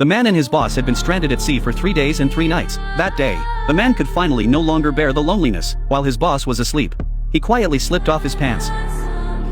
The man and his boss had been stranded at sea for 3 days and 3 nights. That day, the man could finally no longer bear the loneliness, while his boss was asleep. He quietly slipped off his pants.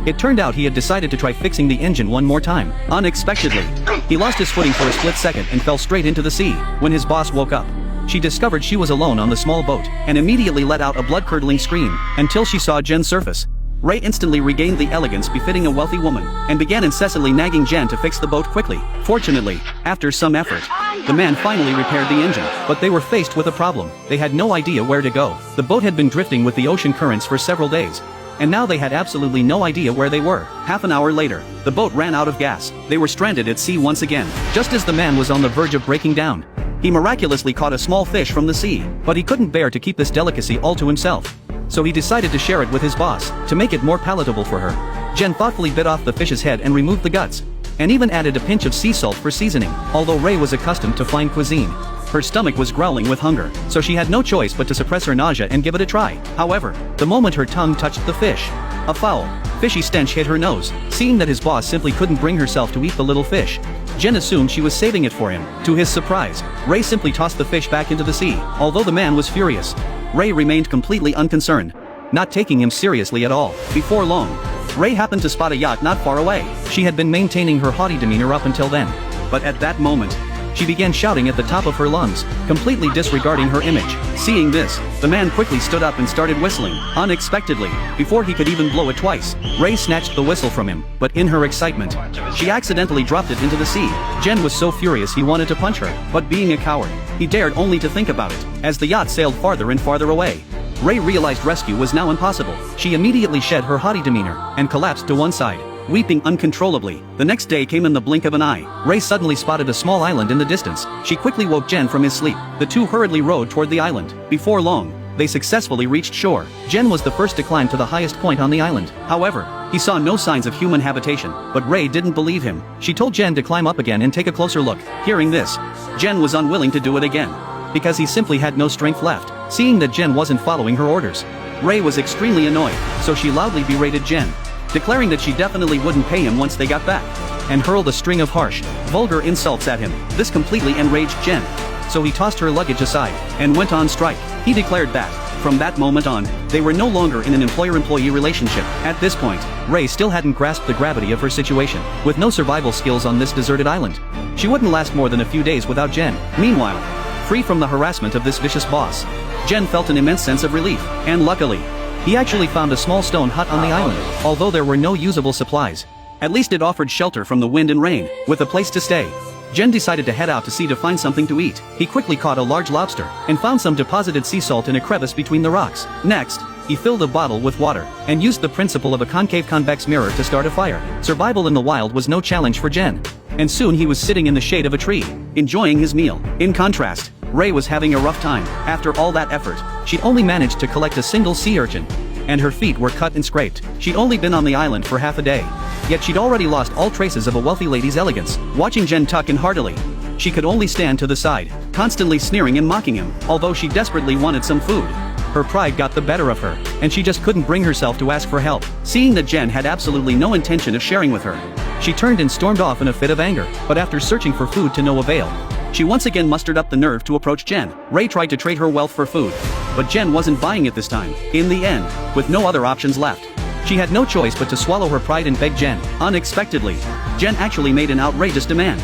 It turned out he had decided to try fixing the engine one more time. Unexpectedly, he lost his footing for a split second and fell straight into the sea. When his boss woke up, she discovered she was alone on the small boat, and immediately let out a blood-curdling scream, until she saw Jen surface. Ray instantly regained the elegance befitting a wealthy woman, and began incessantly nagging Jen to fix the boat quickly. Fortunately, after some effort, the man finally repaired the engine, but they were faced with a problem. They had no idea where to go. The boat had been drifting with the ocean currents for several days, and now they had absolutely no idea where they were. Half an hour later, the boat ran out of gas. They were stranded at sea once again. Just as the man was on the verge of breaking down, he miraculously caught a small fish from the sea, but he couldn't bear to keep this delicacy all to himself. So he decided to share it with his boss, to make it more palatable for her. Jen thoughtfully bit off the fish's head and removed the guts, and even added a pinch of sea salt for seasoning. Although Ray was accustomed to fine cuisine, her stomach was growling with hunger, so she had no choice but to suppress her nausea and give it a try. However, the moment her tongue touched the fish, a foul, fishy stench hit her nose. Seeing that his boss simply couldn't bring herself to eat the little fish, Jen assumed she was saving it for him. To his surprise, Ray simply tossed the fish back into the sea. Although the man was furious, Ray remained completely unconcerned, not taking him seriously at all. Before long, Ray happened to spot a yacht not far away. She had been maintaining her haughty demeanor up until then, but at that moment, she began shouting at the top of her lungs, completely disregarding her image. Seeing this, the man quickly stood up and started whistling. Unexpectedly, before he could even blow it twice, Ray snatched the whistle from him, but in her excitement, she accidentally dropped it into the sea. Jen was so furious he wanted to punch her, but being a coward, he dared only to think about it. As the yacht sailed farther and farther away, Ray realized rescue was now impossible. She immediately shed her haughty demeanor, and collapsed to one side, weeping uncontrollably. The next day came in the blink of an eye. Ray suddenly spotted a small island in the distance. She quickly woke Jen from his sleep. The two hurriedly rowed toward the island. Before long, they successfully reached shore. Jen was the first to climb to the highest point on the island. However, he saw no signs of human habitation, but Ray didn't believe him. She told Jen to climb up again and take a closer look. Hearing this, Jen was unwilling to do it again, because he simply had no strength left. Seeing that Jen wasn't following her orders, Ray was extremely annoyed, so she loudly berated Jen, declaring that she definitely wouldn't pay him once they got back, and hurled a string of harsh, vulgar insults at him. This completely enraged Jen, so he tossed her luggage aside, and went on strike. He declared that, from that moment on, they were no longer in an employer-employee relationship. At this point, Ray still hadn't grasped the gravity of her situation. With no survival skills on this deserted island, she wouldn't last more than a few days without Jen. Meanwhile, free from the harassment of this vicious boss, Jen felt an immense sense of relief, and luckily, he actually found a small stone hut on the island. Although there were no usable supplies, at least it offered shelter from the wind and rain. With a place to stay, Jen decided to head out to sea to find something to eat. He quickly caught a large lobster, and found some deposited sea salt in a crevice between the rocks. Next, he filled a bottle with water, and used the principle of a concave convex mirror to start a fire. Survival in the wild was no challenge for Jen, and soon he was sitting in the shade of a tree, enjoying his meal. In contrast, Ray was having a rough time. After all that effort, she'd only managed to collect a single sea urchin, and her feet were cut and scraped. She'd only been on the island for half a day, yet she'd already lost all traces of a wealthy lady's elegance. Watching Jen tuck in heartily, she could only stand to the side, constantly sneering and mocking him. Although she desperately wanted some food, her pride got the better of her, and she just couldn't bring herself to ask for help. Seeing that Jen had absolutely no intention of sharing with her, she turned and stormed off in a fit of anger. But after searching for food to no avail, she once again mustered up the nerve to approach Jen. Ray tried to trade her wealth for food, but Jen wasn't buying it this time. In the end, with no other options left, she had no choice but to swallow her pride and beg Jen. Unexpectedly, Jen actually made an outrageous demand.